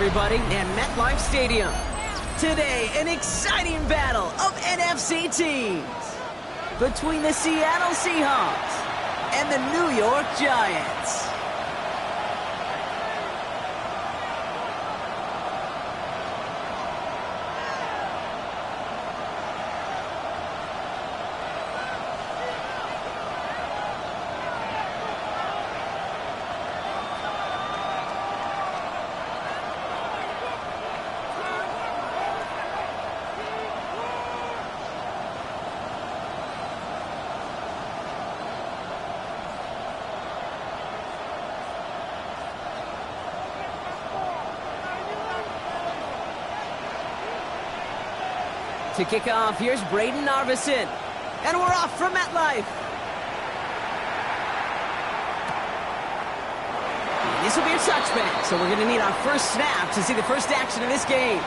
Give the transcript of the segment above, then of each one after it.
everybody, and MetLife Stadium. Today, an exciting battle of NFC teams between the Seattle Seahawks and the New York Giants. To kick off, here's Braden Narvison. And we're off from MetLife. And this will be a touchback, so we're going to need our first snap to see the first action of this game.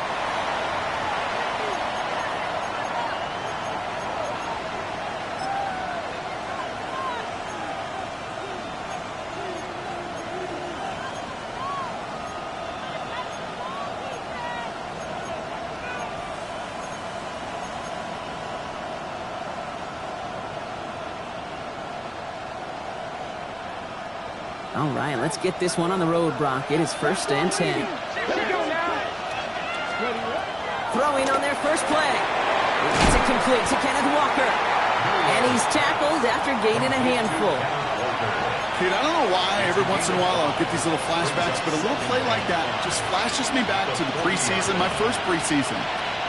All right, let's get this one on the road, Brock. It is 1st and 10. Throwing on their first play. It's incomplete to Kenneth Walker. And he's tackled after gaining a handful. Dude, I don't know why every once in a while I'll get these little flashbacks, but a little play like that just flashes me back to the preseason, my first preseason.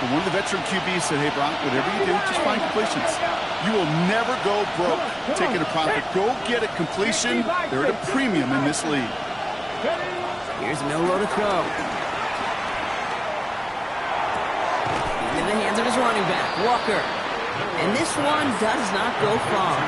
And one of the veteran QBs said, hey, Brock, whatever you do, just find completions. You will never go broke taking a profit. Go get a completion. They're at a premium in this league. Here's Milroe to throw. In the hands of his running back, Walker. And this one does not go far.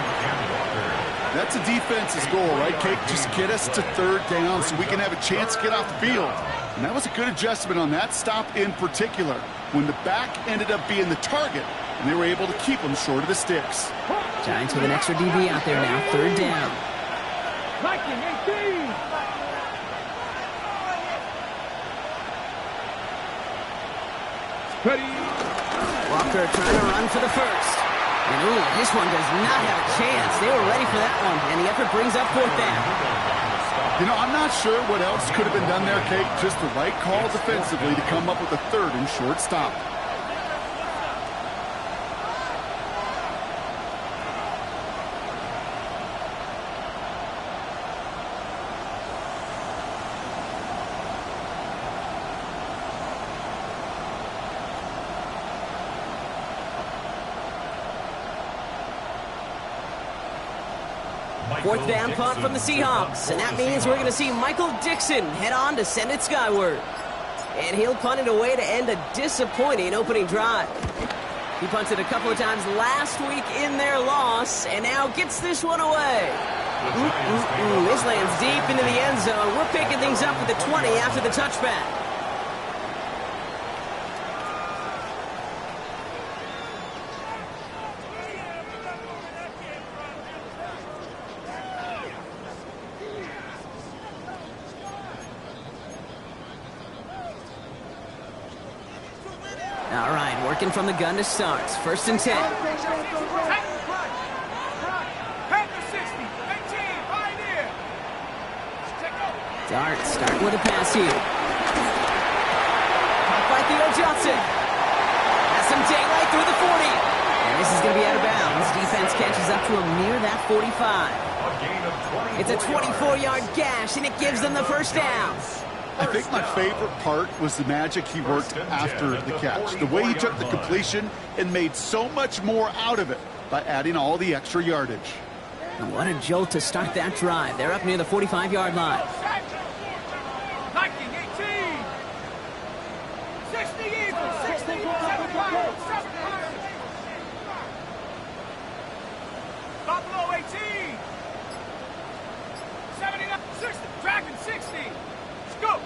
That's a defense's goal, right, Kate? Just get us to 3rd down so we can have a chance to get off the field. And that was a good adjustment on that stop in particular, when the back ended up being the target, and they were able to keep them short of the sticks. Giants with an extra DB out there now, 3rd down. Walker trying to run for the first. And ooh, this one does not have a chance. They were ready for that one, and the effort brings up 4th down. You know, I'm not sure what else could have been done there, Kate. Just the right call defensively to come up with a 3rd and short stop. Fourth down punt from the Seahawks, and that means we're going to see Michael Dixon head on to send it skyward. And he'll punt it away to end a disappointing opening drive. He punted a couple of times last week in their loss, and now gets this one away. This lands deep into the end zone. We're picking things up at the 20 after the touchback. All right, working from the gun to start. 1st and 10. Dart starting with a pass here. Caught by Theo Johnson. Has some daylight through the 40. And this is going to be out of bounds. Defense catches up to him near that 45. It's a 24-yard gash, and it gives them the 1st down. I think my favorite part was the magic he worked after the catch. The way he took the completion and made so much more out of it by adding all the extra yardage. And what a jolt to start that drive. They're up near the 45-yard line. Buffalo 18. 79, 60, Dragon 60. Scoop.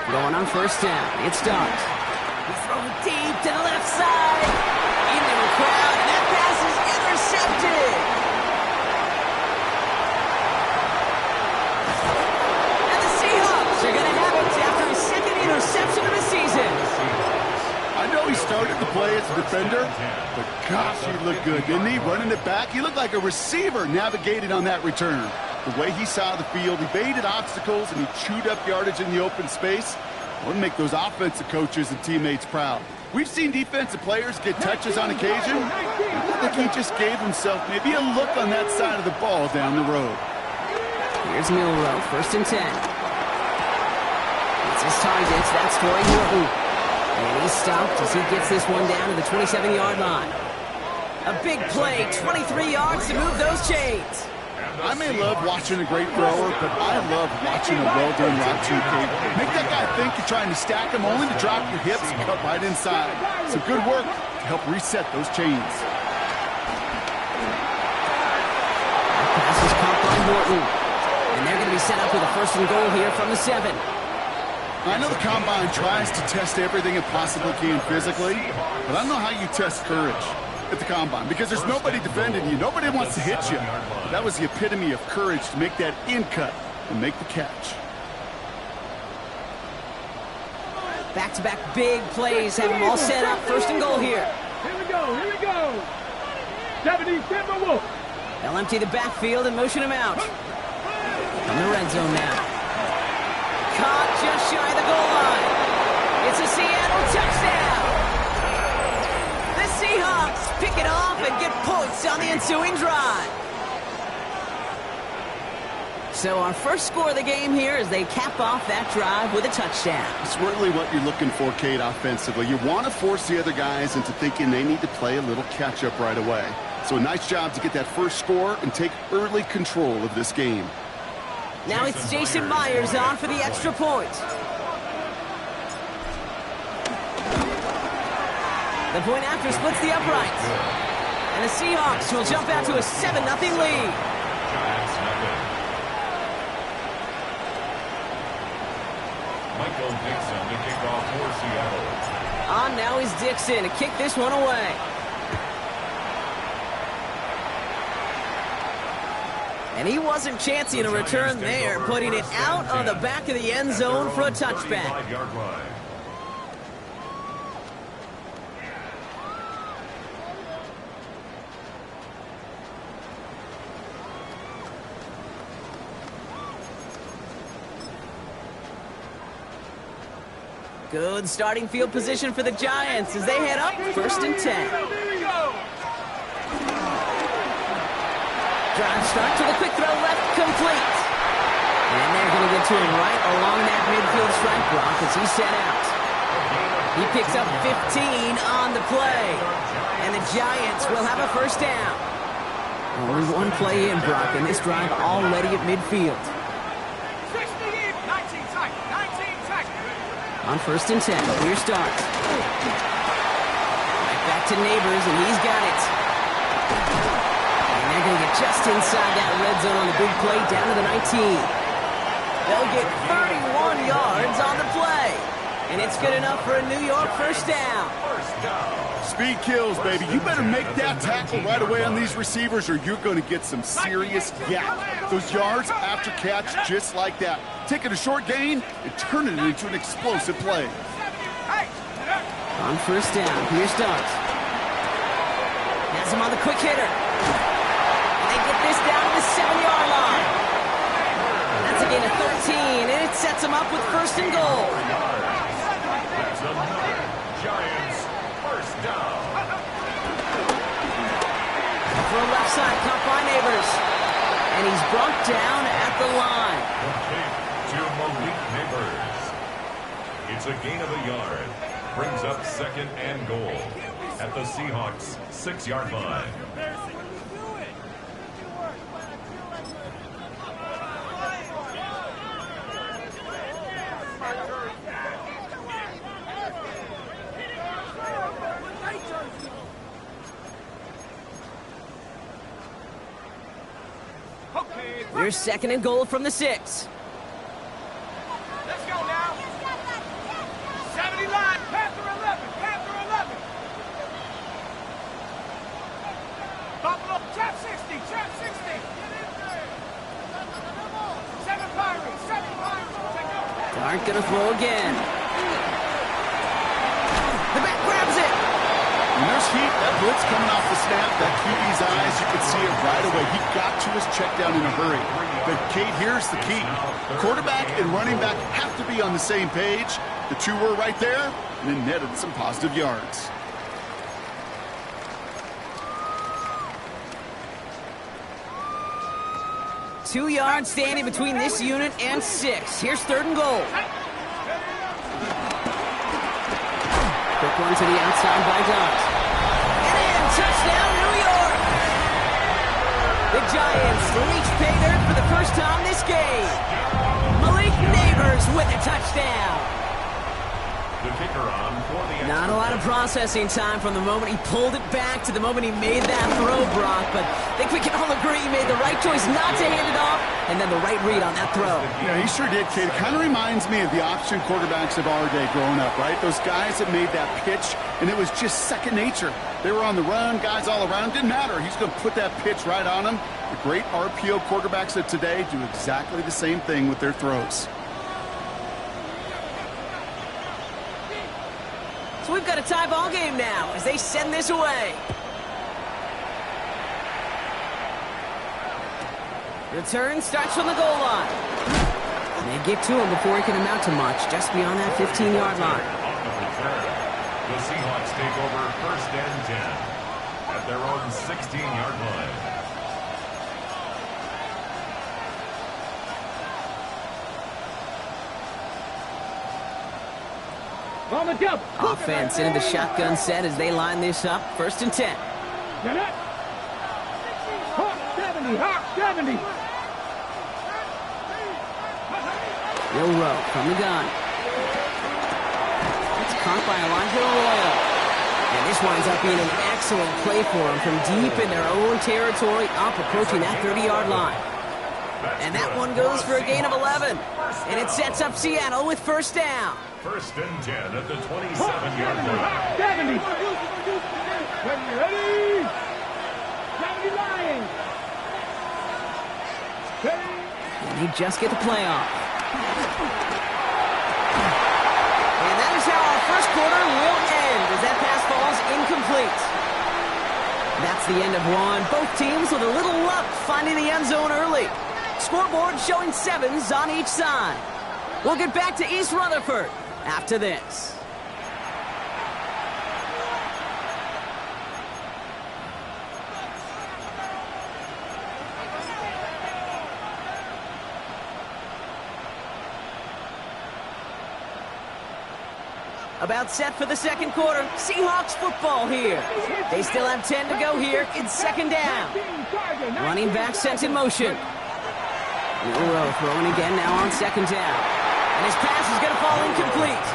Going on 1st down. It's Dart. He throws deep to the left side. Into the crowd, and that pass is intercepted. And the Seahawks are going to have it after a 2nd and reception of the season. I know he started the play as a defender, but gosh, he looked good, didn't he? Running it back, he looked like a receiver navigating on that return. The way he saw the field, he baited obstacles, and he chewed up yardage in the open space. It would make those offensive coaches and teammates proud. We've seen defensive players get touches on occasion. I think he just gave himself maybe a look on that side of the ball down the road. Here's Milrow, 1st and 10. It's his target, that's Troy Horton. And he's stopped as he gets this one down to the 27-yard line. A big play, 23 yards to move those chains. I may love watching a great thrower, but I love watching a well-done route to Kate. Make that guy think you're trying to stack him, only to drop your hips and cut right inside. Some good work to help reset those chains. Pass is caught by Horton. And they're going to be set up with a 1st and goal here from the 7. I know the Combine tries to test everything it possibly can physically, but I don't know how you test courage at the Combine, because there's nobody defending you. Nobody wants to hit you. But that was the epitome of courage to make that in cut and make the catch. Back-to-back big plays have them all set up. 1st and goal here. Here we go, here we go. 70 Timberwolves. They'll empty the backfield and motion him out. From the red zone now. Caught just shy of the goal line. It's a Seattle touchdown. The Seahawks pick it off and get points on the ensuing drive. So our first score of the game here as they cap off that drive with a touchdown. It's really what you're looking for, Kate, offensively. You want to force the other guys into thinking they need to play a little catch-up right away. So a nice job to get that first score and take early control of this game. Now it's Jason Myers on for the extra point. The point after splits the uprights. And the Seahawks will jump out to a 7-0 lead. Michael Dixon to kick off for Seattle. On now is Dixon to kick this one away. And he wasn't chancing a return there, putting it out on the back of the end zone for a touchback. Good starting field position for the Giants as they head up 1st and 10. Drive start to the quick throw left, complete. And they're going to get to him right along that midfield strike block as he's set out. He picks up 15 on the play. And the Giants will have a 1st down. Only one play in, Brock, and this drive already at midfield. 19 tight, 19 tight. On 1st and 10, here starts. Right back to Neighbors, and he's got it. And they're going to get just inside that red zone on the big play down to the 19. They'll get 31 yards on the play. And it's good enough for a New York 1st down. Speed kills, baby. You better make that tackle right away on these receivers or you're going to get some serious gap. Those yards after catch just like that. Taking a short gain and turning it into an explosive play. On 1st down, here starts. Has him on the quick hitter. And they get this down to the 7-yard line. That's a gain of 13, and it sets him up with 1st and goal. Giants, 1st down. For a left side, caught by Neighbors. And he's brought down at the line. To Malik Neighbors. It's a gain of a yard. Brings up 2nd and goal at the Seahawks 6-yard line. Here's 2nd and goal from the 6. Let's go now. 70 line, Panther 11, Panther 11. Buffalo, trap 60, trap 60. 7 Pirates, 7 Pirates. Take over. Dart gonna throw again. Keith, that blitz coming off the snap, that QB's eyes, you could see it right away. He got to his check down in a hurry. But, Kate, here's the key. Quarterback and running back have to be on the same page. The two were right there, and then netted some positive yards. Two yards standing between this unit and 6. Here's 3rd and goal. Quick one to the outside by Dobbs. And in, touchdown, New York! The Giants reach pay dirt for the first time this game. Malik Neighbors with a touchdown. The kicker on for the Not a lot of processing time from the moment he pulled it back to the moment he made that throw, Brock. But I think we can all agree he made the right choice not to hand it off, and then the right read on that throw. Yeah, he sure did, Kate. It kind of reminds me of the option quarterbacks of our day growing up, right? Those guys that made that pitch, and it was just second nature. They were on the run, guys all around. Didn't matter. He's going to put that pitch right on them. The great RPO quarterbacks of today do exactly the same thing with their throws. So we've got a tie ball game now as they send this away. Return starts from the goal line. They get to him before he can amount to much, just beyond that 15-yard line. On the return, the Seahawks take over 1st and 10 at their own 16-yard line. Offense into the shotgun set as they line this up. 1st and 10. Hawk 70, Hawk 70. Rowe from the gun. It's caught by Elijah Arroyo. And this winds up being an excellent play for them from deep in their own territory, up approaching that 30-yard line. And that one goes for a gain of 11. And it sets up Seattle with 1st down. 1st and 10 at the 27-yard line. 70. Ready? 70 Lions. And they just get the play off. And that is how our first quarter will end as that pass falls incomplete. That's the end of one. Both teams with a little luck finding the end zone early. Scoreboard showing 7s on each side. We'll get back to East Rutherford after this. About set for the second quarter. Seahawks football here. They still have 10 to go here. It's 2nd down. Running back sent in motion. Rowe throwing again now on 2nd down. And his pass is going to fall incomplete.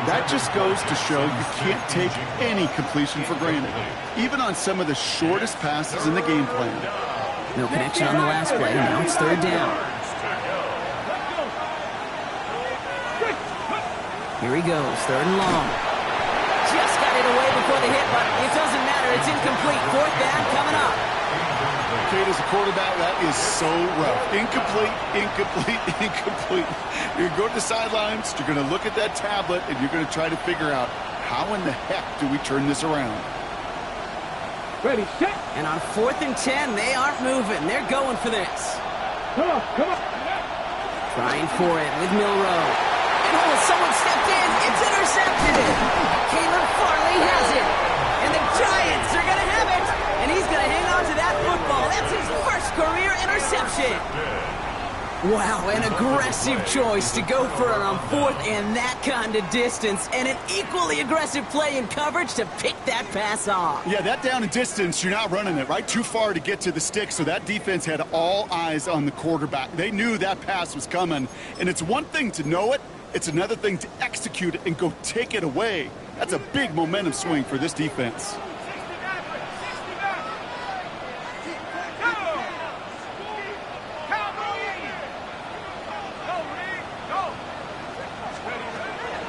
That just goes to show you can't take any completion for granted, even on some of the shortest passes in the game plan. No connection on the last play. Now it's 3rd down. Here he goes, 3rd and long. Just got it away before the hit, but it doesn't matter. It's incomplete. 4th down coming up. Kate, as a quarterback, that is so rough. Incomplete, incomplete, incomplete. You're going to go to the sidelines, you're going to look at that tablet, and you're going to try to figure out how in the heck do we turn this around. Ready, set. And on 4th and 10, they aren't moving. They're going for this. Come on, come on. Trying for it with Milroe. And oh, someone stepped in. It's intercepted. Caleb Farley has it. And the Giants are going to have it. And he's going to hang on to that football. That's his first career interception. Wow, an aggressive choice to go for it on 4th and that kind of distance. And an equally aggressive play in coverage to pick that pass off. Yeah, that down and distance, you're not running it, right? Too far to get to the stick, so that defense had all eyes on the quarterback. They knew that pass was coming. And it's one thing to know it. It's another thing to execute it and go take it away. That's a big momentum swing for this defense.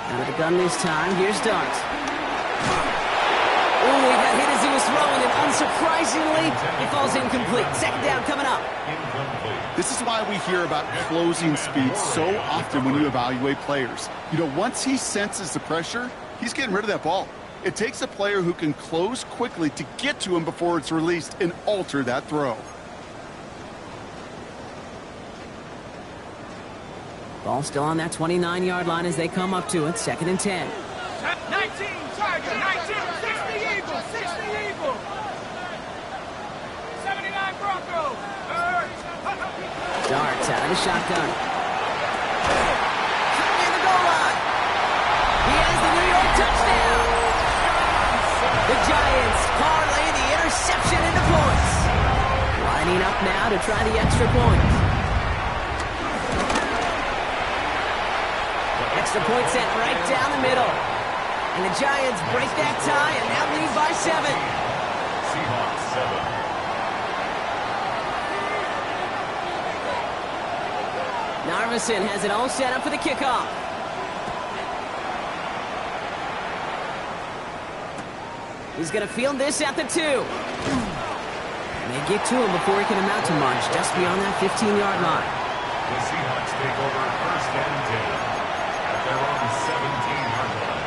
Out of the gun this time. Here's Dart. Oh, he got hit as he was throwing it. Unsurprisingly, it falls incomplete. 2nd down coming up. This is why we hear about closing speed so often when you evaluate players. You know, once he senses the pressure, he's getting rid of that ball. It takes a player who can close quickly to get to him before it's released and alter that throw. Ball still on that 29-yard line as they come up to it. 2nd and 10. 19 Tiger, 19, 60 Eagle, 60 Eagle. 79 Bronco. Darts out of the shotgun. Near the goal line. He has the New York touchdown. The Giants parlay the interception into points. Lining up now to try the extra point. Extra point sent right down the middle. And the Giants break that tie and now lead by 7. Seahawks 7. Narvison has it all set up for the kickoff. He's going to field this at the 2. And they get to him before he can amount to much, just beyond that 15-yard line. The Seahawks take over 1st and 10 at their own 17-yard line.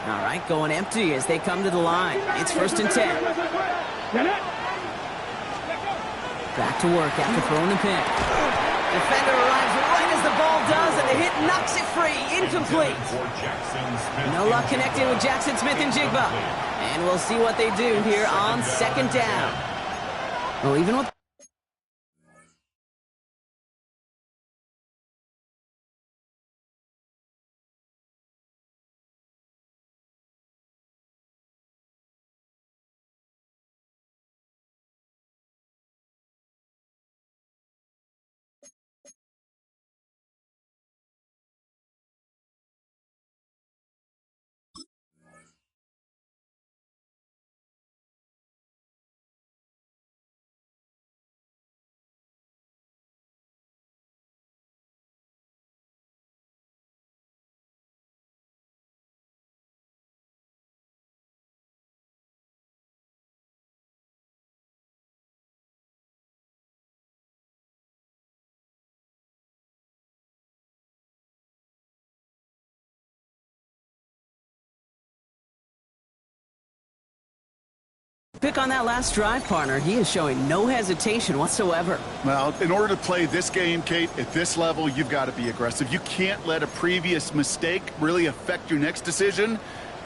All right, going empty as they come to the line. It's 1st and 10. Back to work after throwing the pick. Defender arrives right as the ball does, and the hit knocks it free. Incomplete. No luck connecting with Jackson Smith and Jigba. And we'll see what they do here on 2nd down. Well, even with pick on that last drive, partner, he is showing no hesitation whatsoever. Well, in order to play this game, Kate, at this level, you've got to be aggressive. You can't let a previous mistake really affect your next decision.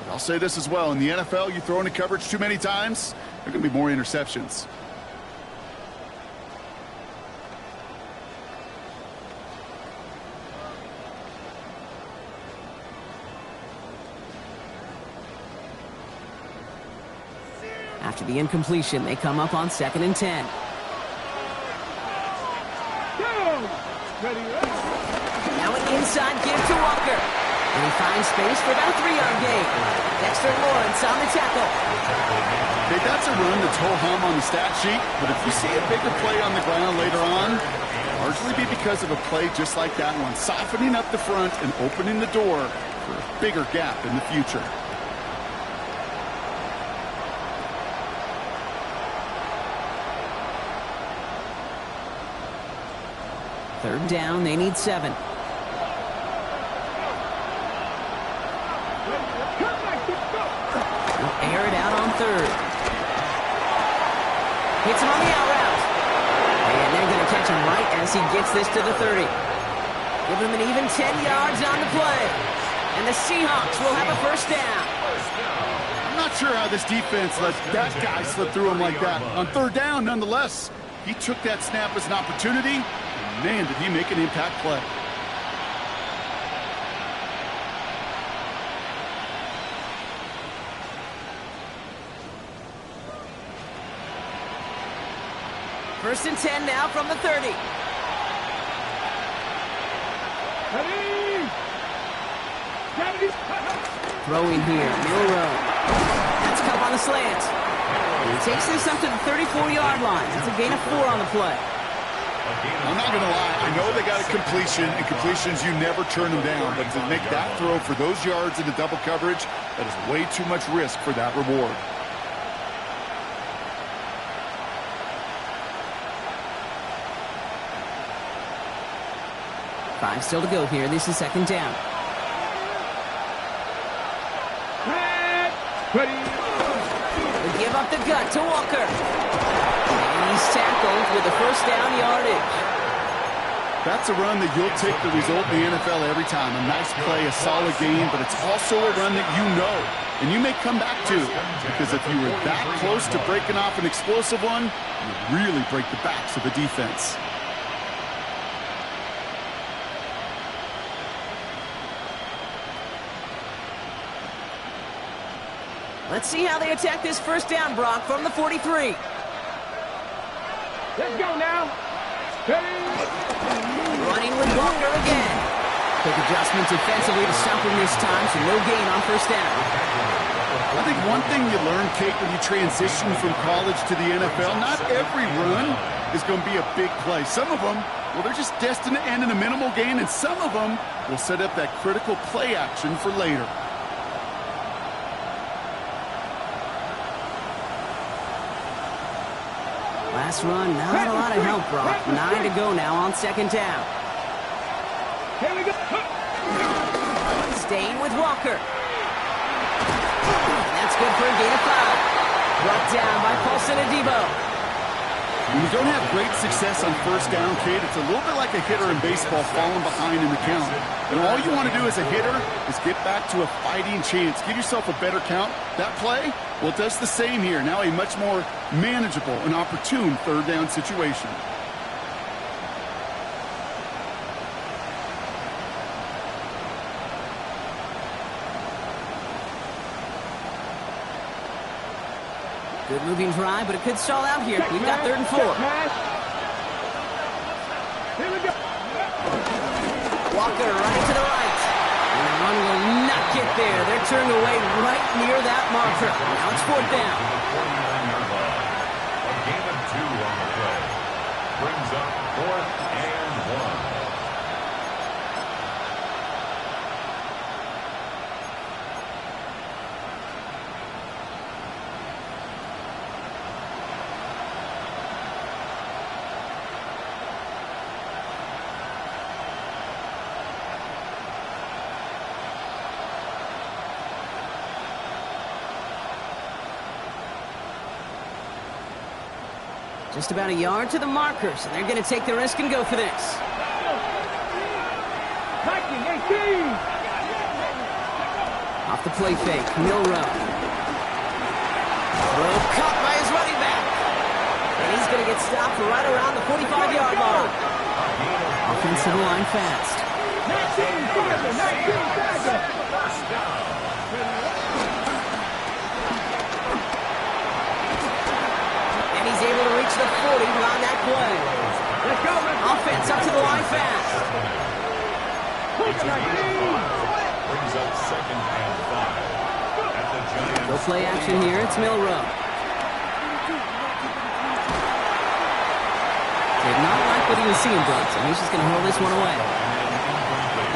But I'll say this as well. In the NFL, you throw into coverage too many times, there are going to be more interceptions. After the incompletion, they come up on 2nd and 10. Now an inside give to Walker. And he finds space for about a 3-yard gain. Dexter Lawrence on the tackle. Hey, that's a run that's ho-hum on the stat sheet, but if you see a bigger play on the ground later on, it'll largely be because of a play just like that one, softening up the front and opening the door for a bigger gap in the future. Third down, they need 7. They'll air it out on 3rd. Hits him on the out route. And they're going to catch him right as he gets this to the 30. Give him an even 10 yards on the play. And the Seahawks will have a 1st down. I'm not sure how this defense let that guy slip through him like that. On 3rd down, nonetheless, he took that snap as an opportunity. Man, did he make an impact play. First and 10 now from the 30. Throwing here, Milrow. That's come on the slant. He takes this up to the 34-yard line. It's a gain of 4 on the play. I'm not going to lie. I know they got a completion, and completions, you never turn them down. But to make that throw for those yards in the double coverage, that is way too much risk for that reward. Five still to go here. This is second down. Ready. They give up the gut to Walker. And he's tackled with the first down yardage. That's a run that you'll take the result in the NFL every time. A nice play, a solid game, but it's also a run that you know and you may come back to. Because if you were that close to breaking off an explosive one, you really break the backs of the defense. Let's see how they attack this first down, Brock, from the 43. Let's go now. Ready. Running with Walker again. Quick adjustment defensively to stop him this time, so no gain on first down. I think one thing you learn, Kate, when you transition from college to the NFL, not every run is going to be a big play. Some of them, well, they're just destined to end in a minimal gain, and some of them will set up that critical play action for later. Last run, not a lot of help, Brock. 9 to go now on second down. Here we go. Staying with Walker. And that's good for a gain of 5. Brought down by Paulson Adebo. When you don't have great success on first down, Kate, it's a little bit like a hitter in baseball falling behind in the count. And all you want to do as a hitter is get back to a fighting chance. Give yourself a better count. That play, well, it does the same here. Now a much more manageable and opportune third down situation. Good moving drive, but it could stall out here. We've got 3rd and 4. Here we go. Walker running to the right. And the run will not get there. They're turned away right near that marker. Now it's 4th down. 49-yard line. A gain of 2 on the play. Brings up 4th and 1. Just about a yard to the marker, so they're going to take the risk and go for this. 19, 18. Off the play fake, Milrow. Throw caught by his running back. And he's going to get stopped right around the 45-yard line. Offensive line fast. 19, 19, First down. And he's able to reach the 40 on that play. let's go. Offense up to the line fast. It's a gain of 5. Brings up 2nd and 5. At the Giants. No play action here. It's Milrow. Did not like what he was seeing, Brock, so he's just going to hurl this one away.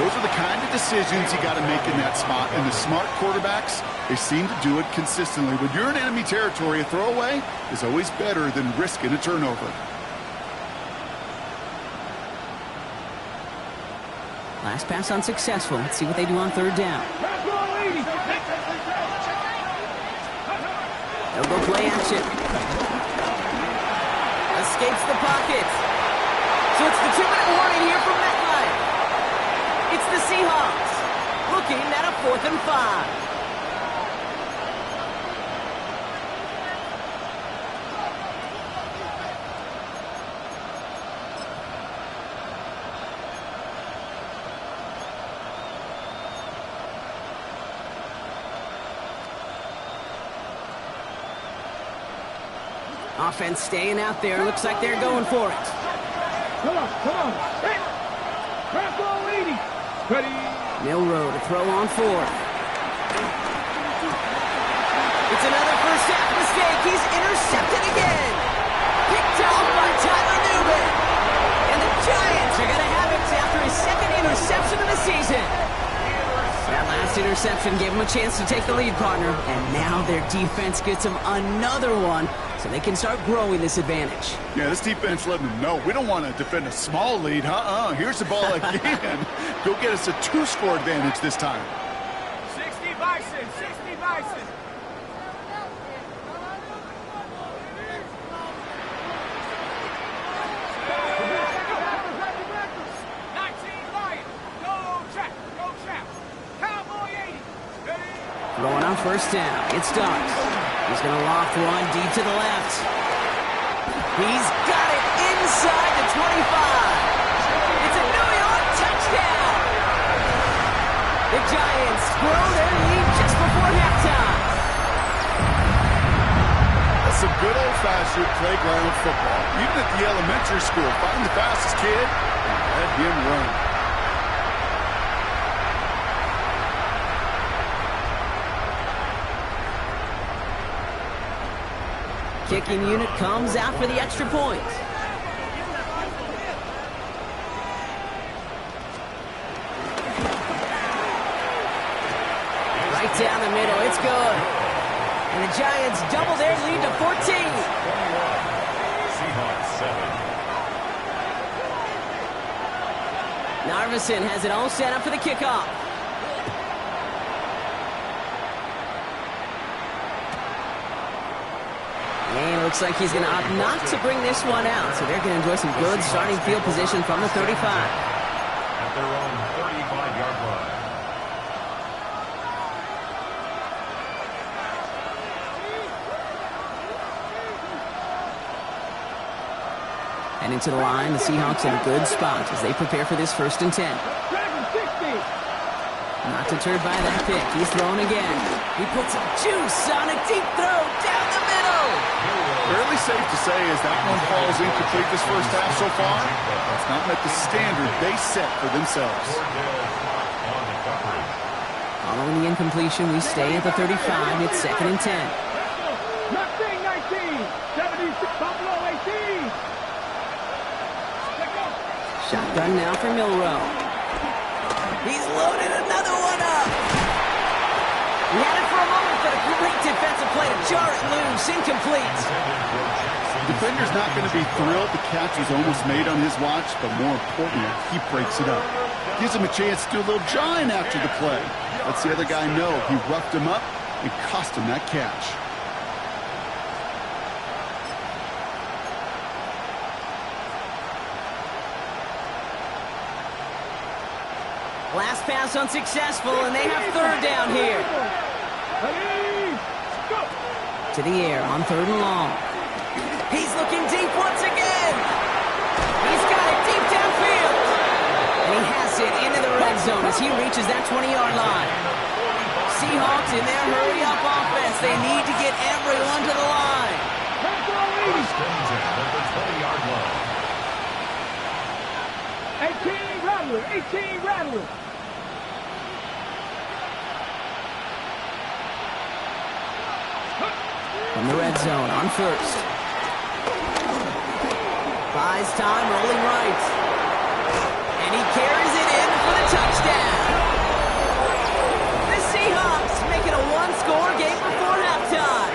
Those are the kind of decisions you got to make in that spot. And the smart quarterbacks, they seem to do it consistently. When you're in enemy territory, a throwaway is always better than risking a turnover. Last pass unsuccessful. Let's see what they do on 3rd down. They'll go play action. Escapes the pocket. So it's the 2-minute warning here from MetLife. It's the Seahawks looking at a 4th and 5. Offense staying out there. Looks like they're going for it. Come on. Hey. Grab ball 80. Ready. Milrow to throw on 4th. It's another first half mistake. He's intercepted again. Picked off by Tyler Newman. And the Giants are going to have it after his second interception of the season. That last interception gave him a chance to take the lead, partner. And now their defense gets them another one so they can start growing this advantage. Yeah, this defense letting them know we don't want to defend a small lead. Here's the ball again. Go get us a 2-score advantage this time. 60 Bison, 60 Bison. Going on first down. It's Starks. He's going to loft one deep to the left. He's got it inside the 25. It's a New York touchdown. The Giants grow their lead just before halftime. That's some good old-fashioned playground football. Even at the elementary school, find the fastest kid and let him run. Kicking unit comes out for the extra point. Right down the middle, it's good. And the Giants double their lead to 14. Seahawks 7. Narveson has it all set up for the kickoff. And it looks like he's going to opt not to bring this one out. So they're going to enjoy some good starting field position from the 35. At their own 35-yard line. And into the line, the Seahawks in a good spot as they prepare for this 1st and 10. Not deterred by that pick. He's throwing again. He puts some juice on a deep throw down the middle. Fairly safe to say as that one falls incomplete this first half so far, it's not met the standard they set for themselves. Following the incompletion, we stay at the 35. It's 2nd and 10. 19, 76 Buffalo 18. Shotgun now for Milrow. He's loaded another one up. He had it for a moment, but a great defensive play to jar it loose. Incomplete. The defender's not going to be thrilled the catch was almost made on his watch, but more importantly, he breaks it up. Gives him a chance to do a little jawing after the play. Lets the other guy know he roughed him up and cost him that catch. Last pass unsuccessful, and they have 3rd down here. To the air on 3rd and long. He's looking deep once again. He's got it deep downfield. And he has it into the red zone as he reaches that 20-yard line. Seahawks in their hurry-up offense. They need to get everyone to the line. First and 10 at the 20-yard line. 18 Rattler, 18 Rattler. From the red zone on 1st. Buys time, rolling right. And he carries it in for the touchdown. The Seahawks make it a 1-score game before halftime.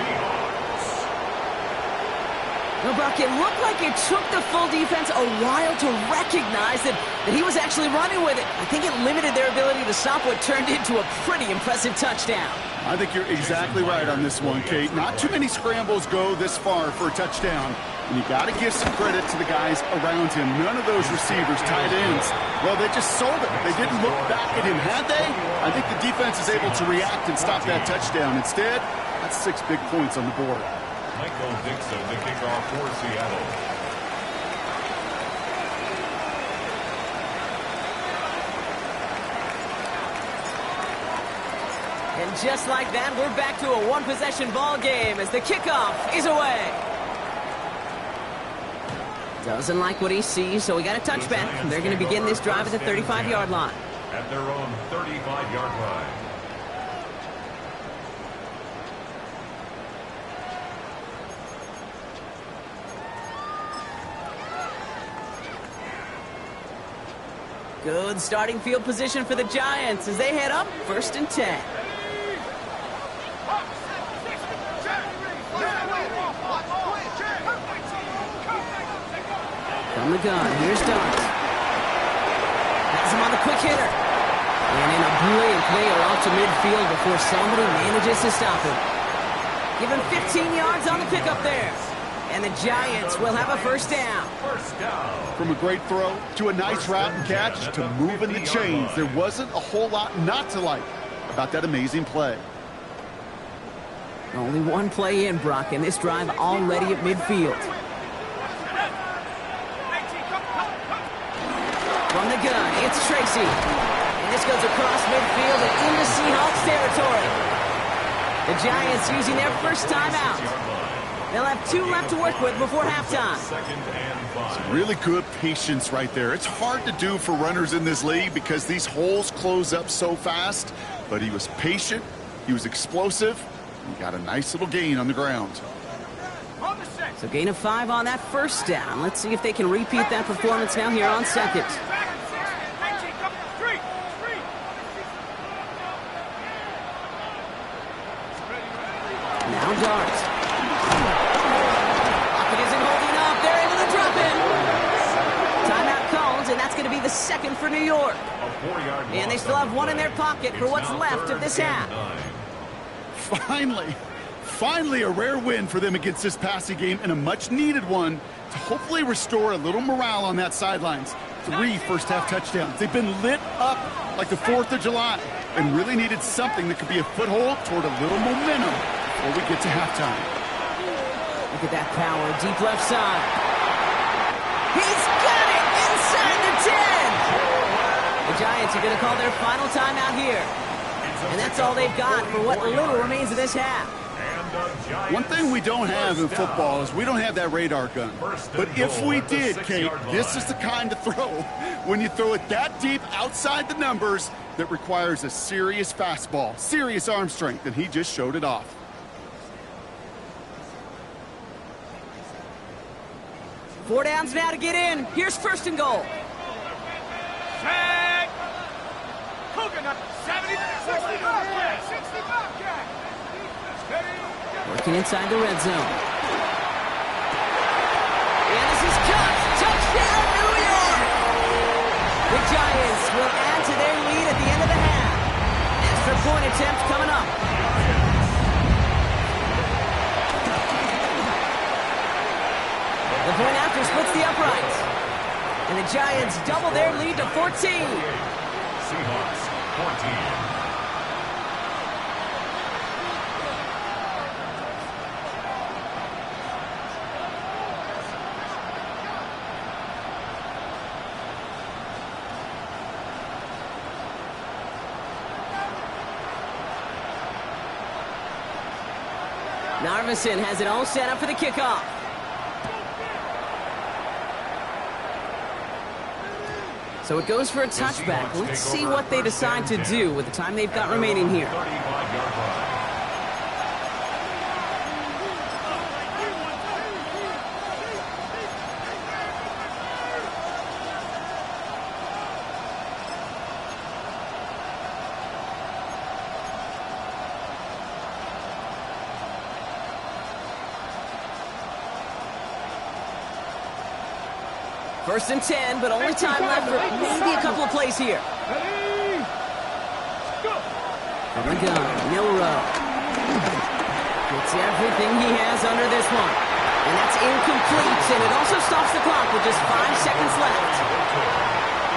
Now, Brock, it looked like it took the full defense a while to recognize that he was actually running with it. I think it limited their ability to stop what turned into a pretty impressive touchdown. I think you're exactly right on this one, Kate. Not too many scrambles go this far for a touchdown. And you got to give some credit to the guys around him. None of those receivers, tight ends, well, they just sold it. They didn't look back at him, had they? I think the defense is able to react and stop that touchdown. Instead, that's 6 big points on the board. Michael Dixon, the kickoff for Seattle. And just like that, we're back to a 1-possession ball game as the kickoff is away. Doesn't like what he sees, so we got a touchback. They're going to begin this drive at the 35-yard line. At their own 35-yard line. Good starting field position for the Giants as they head up 1st and 10. From the gun, here's Dart. Has him on the quick hitter. And in a brilliant play off to midfield before somebody manages to stop him. Give him 15 yards on the pickup there. And the Giants will have a first down. From a great throw to a nice route and catch to moving the chains. There wasn't a whole lot not to like about that amazing play. Only one play in, Brock, and this drive already at midfield. From the gun, it's Tracy. And this goes across midfield and into Seahawks territory. The Giants using their first timeout. They'll have 2 left to work with before halftime. Some really good patience right there. It's hard to do for runners in this league because these holes close up so fast. But he was patient, he was explosive, and he got a nice little gain on the ground. So gain of 5 on that first down. Let's see if they can repeat that performance now here on second. Now Dart. Pocket isn't holding up. They're able to drop it. Timeout called, and that's going to be the second for New York. And they still have 1 in their pocket for what's left of this half. Finally a rare win for them against this passing game, and a much-needed one to hopefully restore a little morale on that sidelines. 3 first-half touchdowns. They've been lit up like the 4th of July and really needed something that could be a foothold toward a little momentum before we get to halftime. Look at that power, deep left side. He's got it inside the 10. The Giants are going to call their final timeout here. And that's all they've got for what little remains of this half. One thing we don't have in football is we don't have that radar gun. But if we did, Kate, this is the kind of throw, when you throw it that deep outside the numbers, that requires a serious fastball, serious arm strength, and he just showed it off. Four downs now to get in. Here's 1st and goal. Set. Coconut, 70, 65. Working inside the red zone. And this is cut. Touchdown, New York! The Giants will add to their lead at the end of the half. Extra point attempt coming up. The point after splits the uprights. And the Giants double their lead to 14. Seahawks 14. Narvison has it all set up for the kickoff. So it goes for a touchback. Let's see what they decide to do with the time they've got remaining here. First and 10, but only time left for maybe a couple of plays here. From the gun, Milrow. Gets everything he has under this one. And that's incomplete, and it also stops the clock with just 5 seconds left.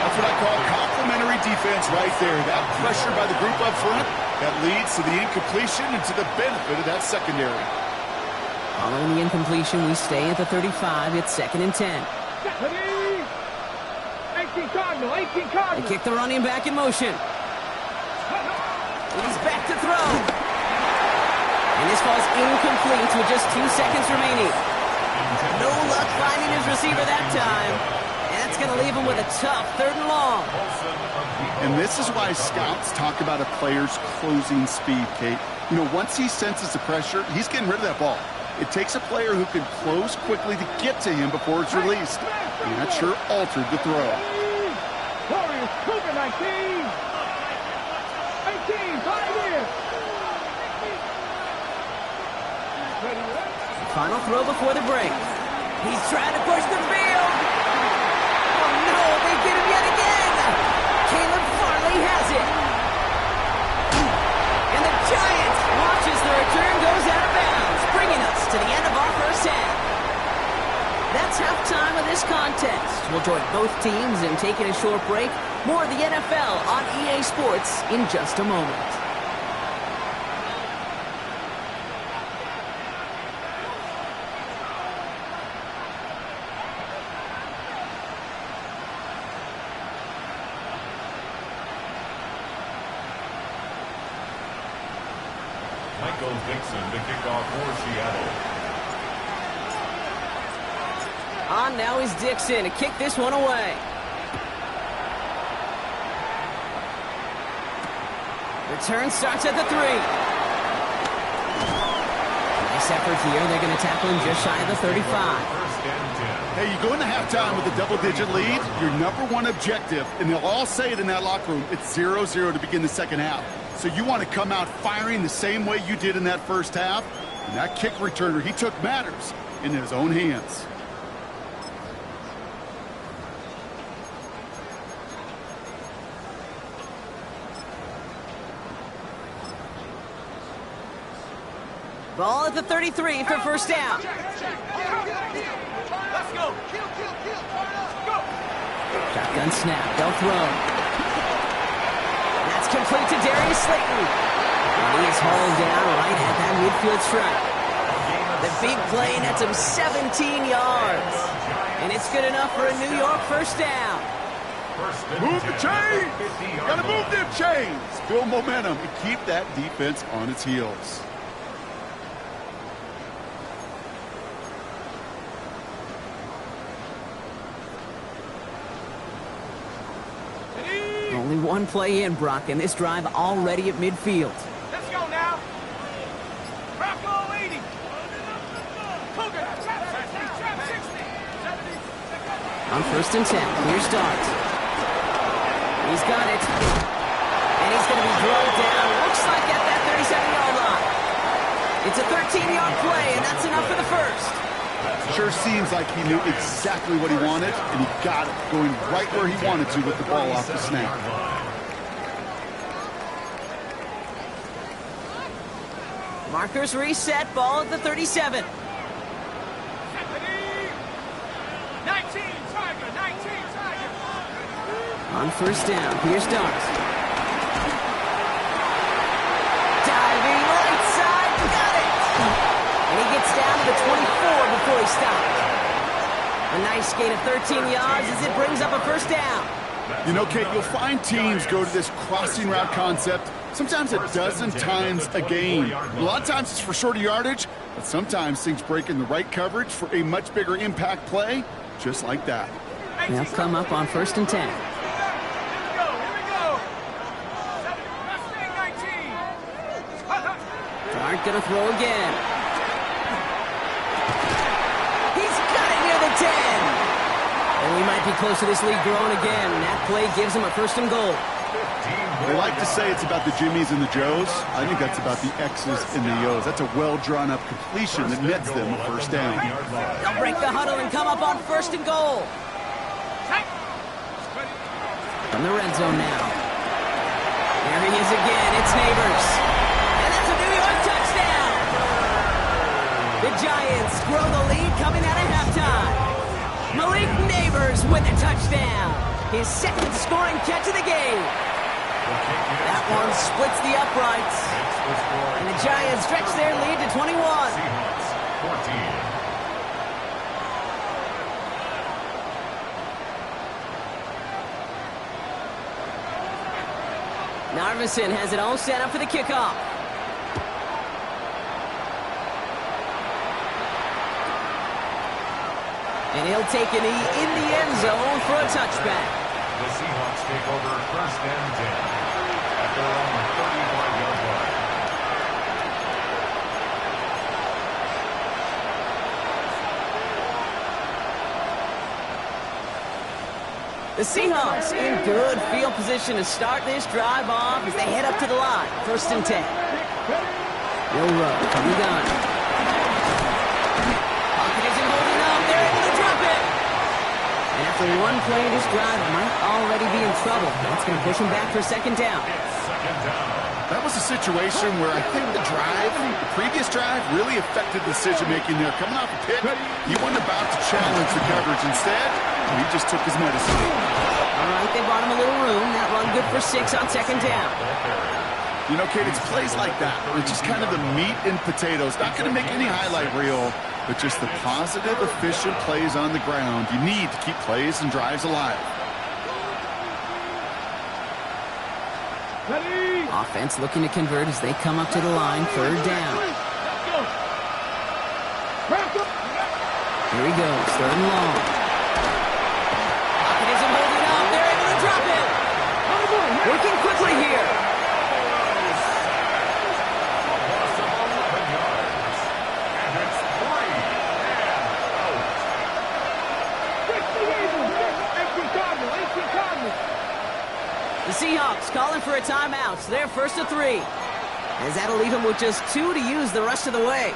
That's what I call complimentary defense right there. That pressure by the group up front, that leads to the incompletion and to the benefit of that secondary. Following the incompletion, we stay at the 35. It's 2nd and 10. 18 Cardinal. They kick the running back in motion. He's back to throw. And this falls incomplete with just 2 seconds remaining. No luck finding his receiver that time. And that's going to leave him with a tough 3rd and long. And this is why scouts talk about a player's closing speed, Kate. You know, once he senses the pressure, he's getting rid of that ball. It takes a player who can close quickly to get to him before it's released. And that sure altered the throw. Tigers, Cougar 19. 18, 5 years. Final throw before the break. He's trying to push the field. Oh no, they get him yet again. Caleb Farley has it. And the Giants watch as the return goes out of bounds, bringing us to the end of our first half. That's halftime of this contest. We'll join both teams in taking a short break. More of the NFL on EA Sports in just a moment. Michael Dixon to kick off for Seattle. On now is Dixon to kick this one away. Return starts at the 3. Nice effort here. They're going to tackle him just shy of the 35. Hey, you go into halftime with a double-digit lead, your number one objective, and they'll all say it in that locker room, it's 0-0 to begin the second half. So you want to come out firing the same way you did in that first half. And that kick returner he took matters in his own hands. Ball at the 33 for first down. Let's go. Go. Shotgun snap. They'll throw. That's complete to Darius Slayton. And he is hauled down right at that midfield stripe. The big play nets him 17 yards. And it's good enough for a New York first down. Move the chains! Gotta move them chains! Build momentum and keep that defense on its heels. Only one play in, Brock, and this drive already at midfield. Let's go now. Rocco 80. Cougar, trap 60. On first and 10, clear start. He's got it. And he's going to be drugged down. Looks like at that 37-yard line. It's a 13-yard play, and that's enough for the first. Sure seems like he knew exactly what he wanted, and he got it, going right where he wanted to with the ball off the snap. Markers reset, ball at the 37. 19, Tiger, 19, Tiger. On first down, here's Darts. Diving right side, got it! And he gets down to the 24 before he stops. A nice gain of 13 yards as it brings up a first down. You know, Kate, you'll find teams go to this crossing route concept sometimes a dozen times a game. A lot of times it's for shorter yardage, but sometimes things break in the right coverage for a much bigger impact play, just like that. They'll come up on first and 10. Here we go. Mustang 19. Dart gonna throw again. He's got it near the 10. And we might be close to this lead growing again. That play gives him a first and goal. They like to say it's about the Jimmies and the Joes. I think that's about the X's and the O's. That's a well-drawn-up completion that nets them a first down. They'll break the huddle and come up on first and goal. From the red zone now. There he is again. It's Neighbors. And that's a New York touchdown. The Giants grow the lead coming out of halftime. Malik Neighbors with a touchdown. His second scoring catch of the game. That one splits the uprights. And the Giants stretch their lead to 21. Seahawks 14. Narveson has it all set up for the kickoff. And he'll take a knee in the end zone for a touchback. The Seahawks take over first and 10 at their own 35-yard line. The Seahawks in good field position to start this drive off as they head up to the line. 1st and 10. Milroe from the gun. Pocket isn't holding up. They're able to drop it. And after one play, this drive might already be in trouble. That's going to push him back for 2nd down. That was a situation where I think the previous drive, really affected decision-making there. Coming off a pick, he wasn't about to challenge the coverage. Instead, he just took his medicine. All right, they bought him a little room. That run good for 6 on 2nd down. You know, Kate, it's plays like that. It's just kind of the meat and potatoes. Not going to make any highlight reel, but just the positive, efficient plays on the ground. You need to keep plays and drives alive. Offense looking to convert as they come up to the line. 3rd down. Here he goes. 3rd and long. Pocket isn't holding up. They're able to drop it. Working quickly here. The Seahawks calling for a timeout. So they're 1st and 3. As that'll leave them with just 2 to use the rest of the way.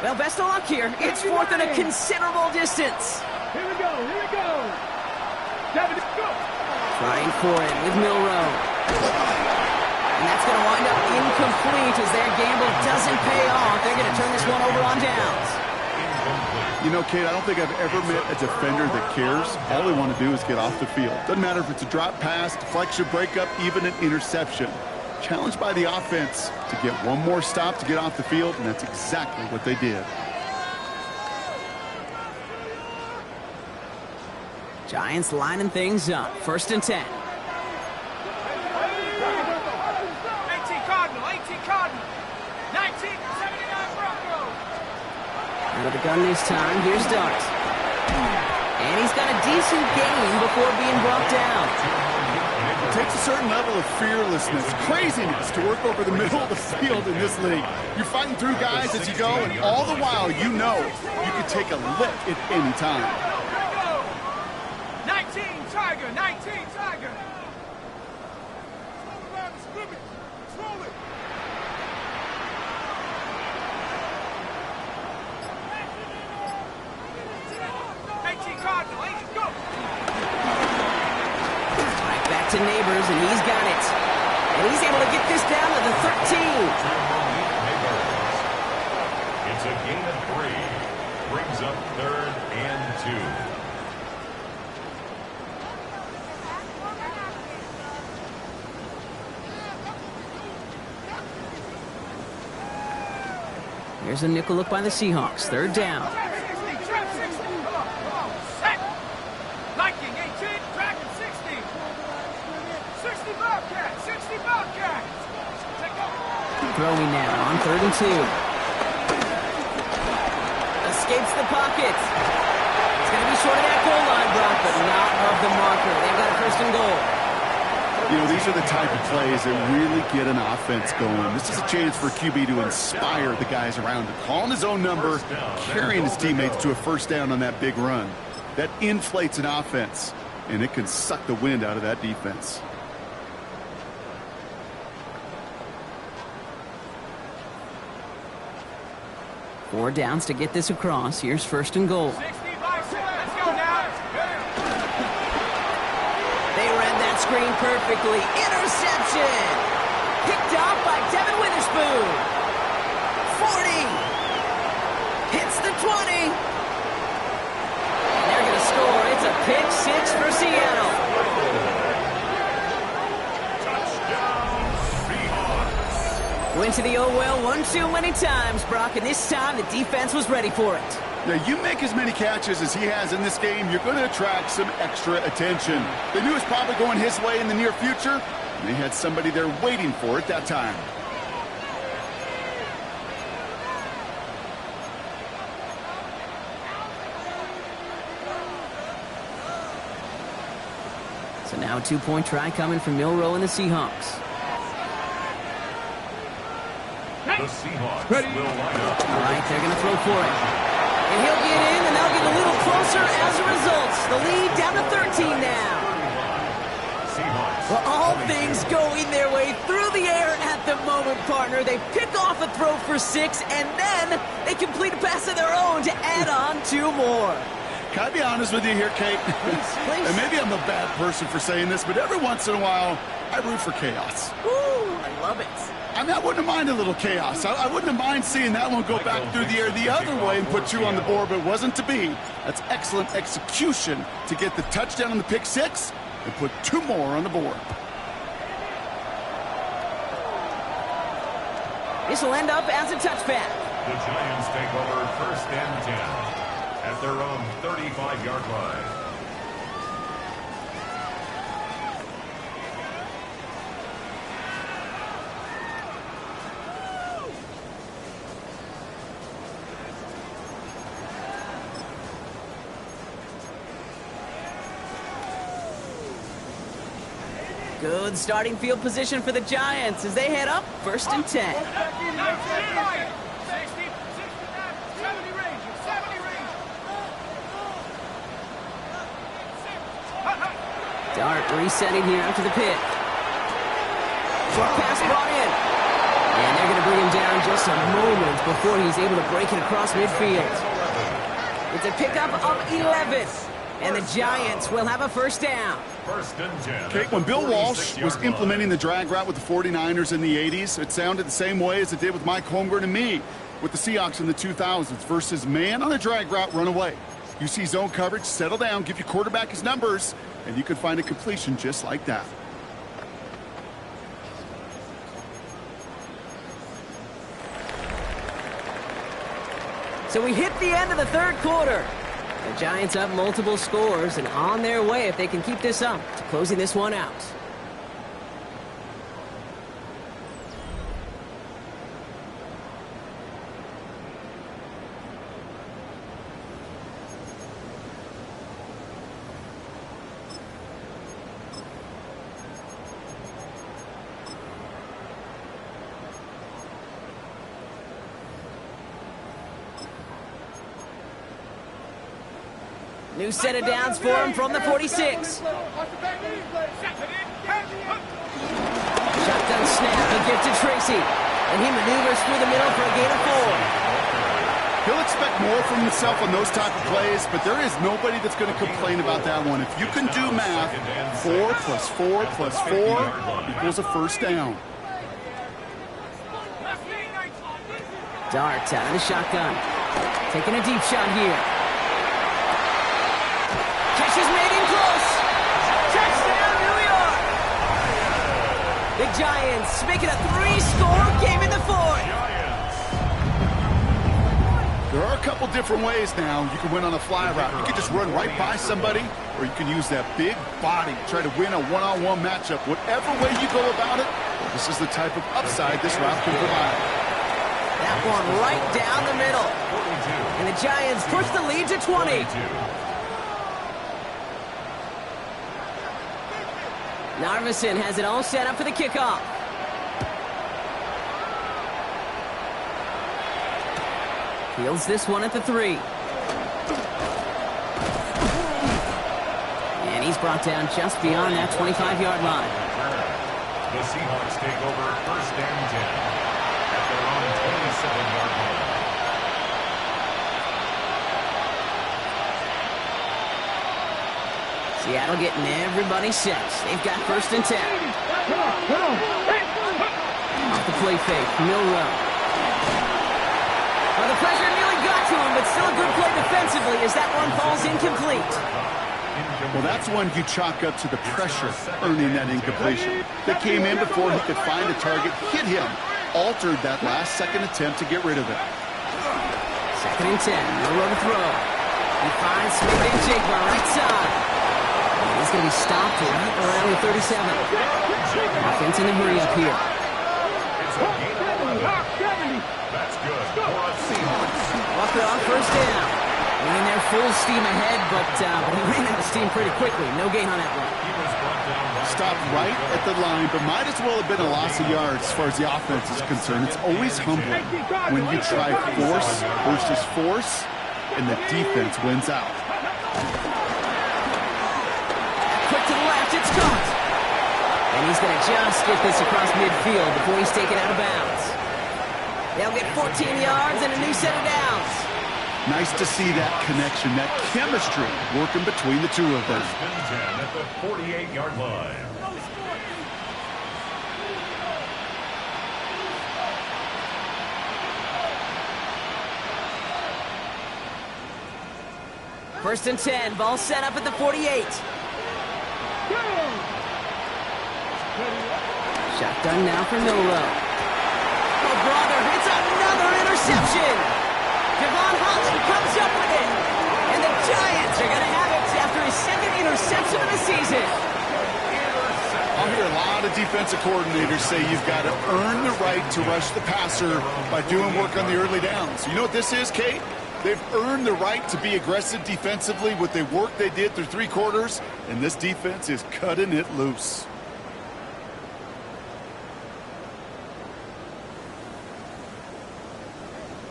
Well, best of luck here. It's 4th and a considerable distance. Here we go. Trying for it with Milroe. And that's going to wind up incomplete as their gamble doesn't pay off. They're going to turn this one over on downs. You know, Kate, I don't think I've ever met a defender that cares. All they want to do is get off the field. Doesn't matter if it's a drop pass, deflection, breakup, even an interception. Challenged by the offense to get one more stop to get off the field, and that's exactly what they did. Giants lining things up. 1st and 10. 18 Cardinal. 19, 79 Broncos. Out of the gun this time. Here's Dart. And he's got a decent gain before being brought down. It takes a certain level of fearlessness, craziness to work over the middle of the field in this league. You're fighting through guys as you go, and all the while you know you could take a lick at any time. 19 Tiger. 18 Cardinal. 18, go. Right back to Neighbors, and he's got it. And he's able to get this down to the 13. It's a gain of 3. Brings up 3rd and 2. Here's a nickel look by the Seahawks. 3rd down. 60, trap 60. Come on. Set. Liking 18, Dragon 60. 60 Bobcat. Take off. Throwing now on 3rd and 2. Escapes the pocket. It's going to be short of that goal line, Brock, but not of the marker. They've got a 1st and goal. You know, these are the type of plays that really get an offense going. This is a chance for QB to inspire the guys around him. Calling his own number, carrying his teammates to a 1st down on that big run. That inflates an offense, and it can suck the wind out of that defense. Four downs to get this across. Here's 1st and goal. 60 by 6. Let's go now. They read that screen perfectly. Interception! Picked off by Devin Witherspoon. 40. Hits the 20. And they're going to score. It's a pick 6 for Seattle. Went to the oh well one too many times, Brock, and this time the defense was ready for it. Now, you make as many catches as he has in this game, you're going to attract some extra attention. They knew it was probably going his way in the near future, and they had somebody there waiting for it that time. So now a 2-point try coming from Milroe and the Seahawks. The Seahawks will line up. All right, they're going to throw for it. And he'll get in, and they'll get a little closer as a result. The lead down to 13 now. Well, all things going their way through the air at the moment, partner. They pick off a throw for 6, and then they complete a pass of their own to add on 2 more. Can I be honest with you here, Kate? Please. And maybe I'm a bad person for saying this, but every once in a while, I root for chaos. Ooh, I love it. I mean, I wouldn't mind a little chaos. I wouldn't mind seeing that one go back through the air the other way and put 2 on the board, but it wasn't to be. That's excellent execution to get the touchdown on the pick 6 and put 2 more on the board. This will end up as a touchback. The Giants take over 1st and 10 at their own 35-yard line. Good starting field position for the Giants as they head up 1st and 10. Dart resetting here after the pick. Short pass brought in. And they're going to bring him down just a moment before he's able to break it across midfield. It's a pickup of 11. And the Giants will have a 1st down. 1st and 10. Kate, when Bill Walsh was implementing the drag route with the 49ers in the 80s, it sounded the same way as it did with Mike Holmgren and me with the Seahawks in the 2000s versus man on a drag route, run away. You see zone coverage, settle down, give your quarterback his numbers, and you can find a completion just like that. So we hit the end of the 3rd quarter. The Giants up multiple scores and on their way if they can keep this up to closing this one out. New set of downs for him from the 46. Shotgun snap, a gift to Tracy. And he maneuvers through the middle for a gain of 4. He'll expect more from himself on those type of plays, but there is nobody that's going to complain about that one. If you can do math, 4 plus 4 plus 4 equals a 1st down. Dart out of the shotgun. Taking a deep shot here. Catch is made in close. Touchdown, New York. The Giants make it a 3-score game in the 4th. There are a couple different ways now. You can win on a fly route. You can just run right by somebody, or you can use that big body, try to win a one-on-one matchup. Whatever way you go about it, this is the type of upside this route can provide. That one right down the middle. And the Giants push the lead to 20. Narvison has it all set up for the kickoff. Fields this one at the 3. And he's brought down just beyond that 25-yard line. The Seahawks take over 1st and 10 at their own 27-yard line. Seattle getting everybody set. They've got 1st and 10. Off the play fake, Milrow. Well, the pressure nearly got to him, but still a good play defensively as that one falls incomplete. Well, that's one you chalk up to the pressure earning that incompletion. They came in before he could find a target, hit him, altered that last-second attempt to get rid of it. 2nd and 10, Milrow to throw. He finds Smith and Jigba right side. He's going to be stopped right around the 37. Offense in the hurry up here. That's good for a Seahawks. Walker on 1st down. Running there full steam ahead, but he ran out of steam pretty quickly. No gain on that one. He was brought down by stopped right at the line, but might as well have been a loss of yards as far as the offense is concerned. It's always humbling when you try force versus force, and the defense wins out. Quick to the left, it's caught. And he's going to just get this across midfield before he's taken out of bounds. They'll get 14 yards and a new set of downs. Nice to see that connection, that chemistry working between the two of them. First and 10 at the 48-yard line. First and 10, ball set up at the 48. Shotgun now for Nolo. Oh, brother, it's another interception. Devon Holland comes up with it. And the Giants are going to have it after his second interception of the season. I'll hear a lot of defensive coordinators say you've got to earn the right to rush the passer by doing work on the early downs. You know what this is, Kate? They've earned the right to be aggressive defensively with the work they did through 3 quarters, and this defense is cutting it loose.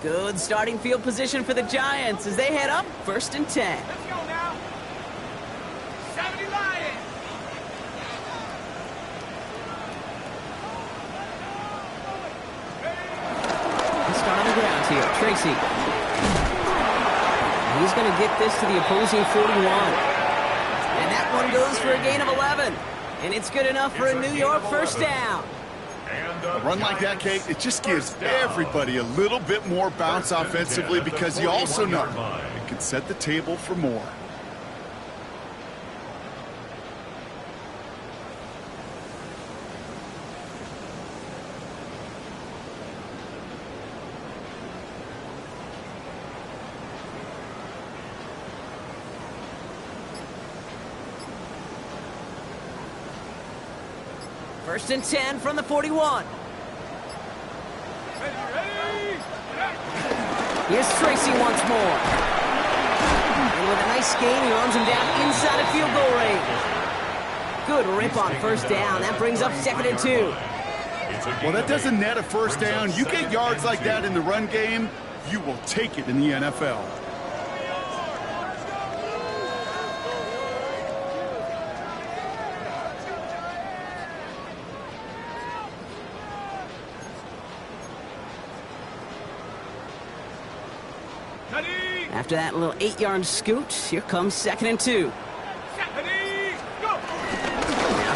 Good starting field position for the Giants as they head up first and 10. Let's go now. 70 Lions. Let's start on the ground here. Tracy. He's going to get this to the opposing 41. And that one goes for a gain of 11. And it's good enough for a New York first down. A run like that, Kate, it just gives everybody a little bit more bounce offensively because you also know it can set the table for more. First and 10 from the 41. Here's Tracy once more. And with a nice gain, he runs him down inside of field goal range. Good rip on first down. That brings up second and 2. Well, that doesn't net a first down. You get yards like that in the run game, you will take it in the NFL. After that little 8-yard scoot, here comes second and 2. Now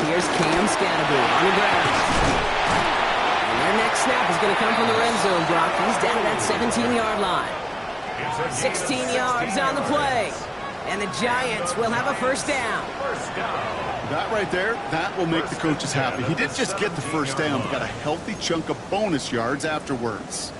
here's Cam Scatterby on the ground. And their next snap is going to come from the red zone, Brock. He's down to that 17-yard line. 16 yards on the play. And the Giants will have a first down. That right there, that will make the coaches happy. He didn't just get the first down, but got a healthy chunk of bonus yards afterwards.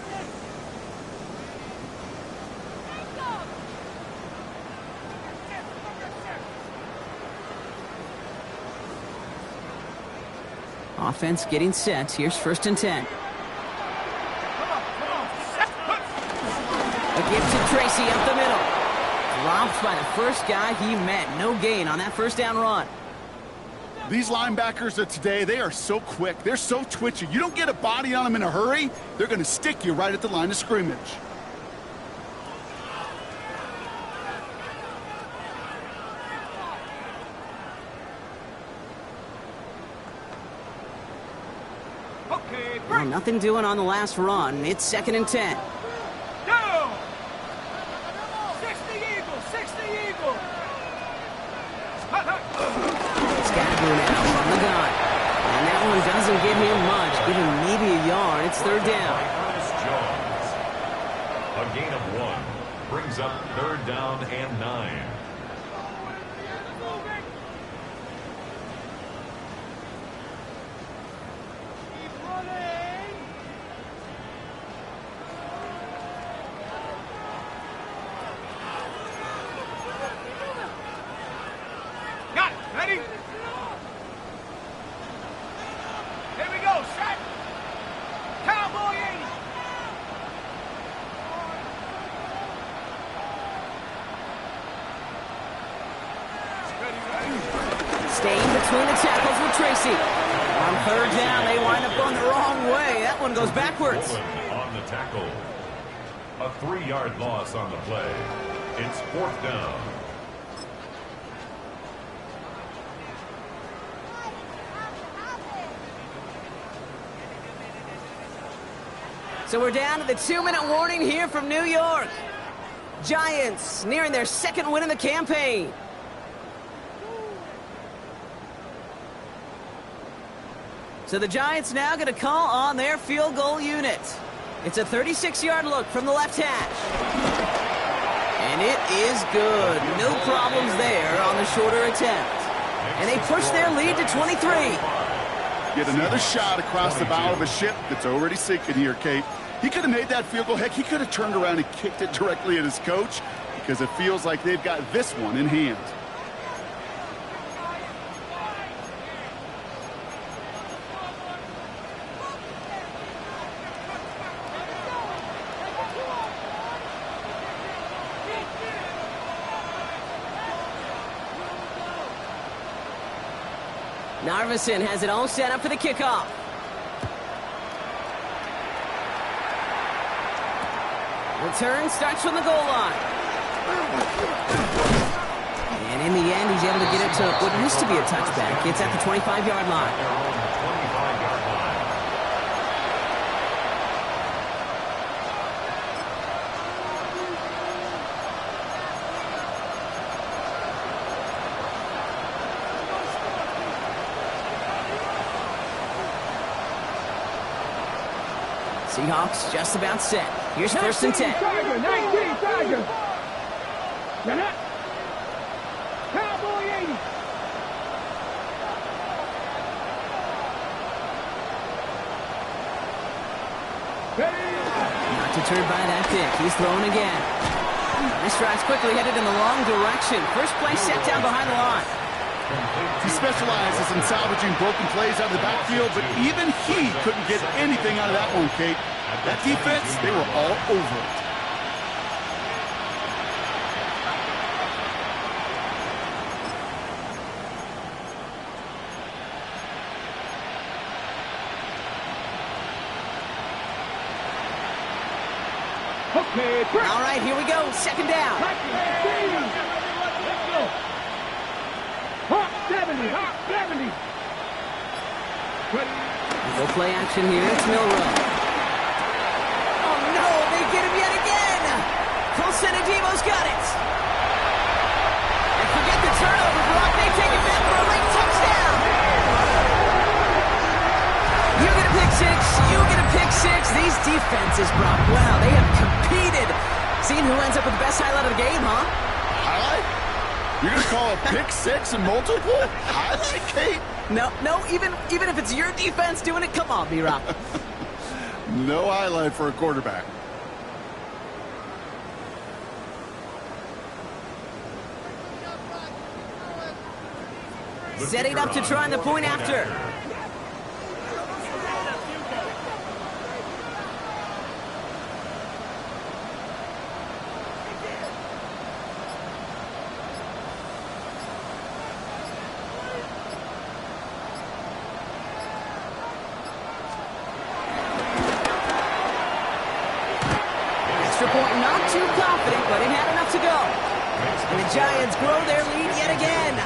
Offense getting set. Here's first and 10. A give to Tracy up the middle. Dropped by the first guy he met. No gain on that first down run. These linebackers of today, they are so quick. They're so twitchy. You don't get a body on them in a hurry, they're going to stick you right at the line of scrimmage. Well, nothing doing on the last run. It's second and 10. Go! 60 Eagles, 60 Eagles. Scatterby now from the gun. And that one doesn't give him much. Give him maybe a yard. It's third down. A gain of 1 brings up third down and 9. Got it. Ready? Here we go. Set. Cowboy 80. Stacy. On third down, they wind up going the wrong way. That one goes backwards. On the tackle. A 3-yard loss on the play. It's 4th down. So we're down to the 2-minute warning here from New York. Giants nearing their 2nd win in the campaign. So the Giants now going to call on their field goal unit. It's a 36-yard look from the left hash. And it is good. No problems there on the shorter attempt. And they push their lead to 23. Get another shot across the bow of a ship that's already sinking here, Kate. He could have made that field goal. Heck, he could have turned around and kicked it directly at his coach because it feels like they've got this one in hand. Narveson has it all set up for the kickoff. Return starts from the goal line. And in the end, he's able to get it to what used to be a touchback. It's at the 25-yard line. Seahawks just about set. Here's 1st and 10. Tiger, 19, Tiger. Cowboy 80. Not deterred by that pick. He's throwing again. This drive's quickly headed in the wrong direction. First play set down behind the line. He specializes in salvaging broken plays out of the backfield, but even he couldn't get anything out of that one, Kate. That defense, they were all over it. Okay, All right, here we go. 2nd down. Hot 70, hot 70. No play action here. It's Milrow. Oh, no, they get him yet again. Colsenadivo's got it. And forget the turnover block. They take it back for a late touchdown. You get a pick six. You get a pick six. These defenses, Brock, wow, they have competed. Seeing who ends up with the best highlight of the game, huh? Highlight? You're going to call a pick six and multiple? Highlight, Kate? No, even if it's your defense doing it, come on, B-Rock. No highlight for a quarterback. Setting up to try the point after. Extra point, not too confident, but it had enough to go. And the Giants grow their lead yet again.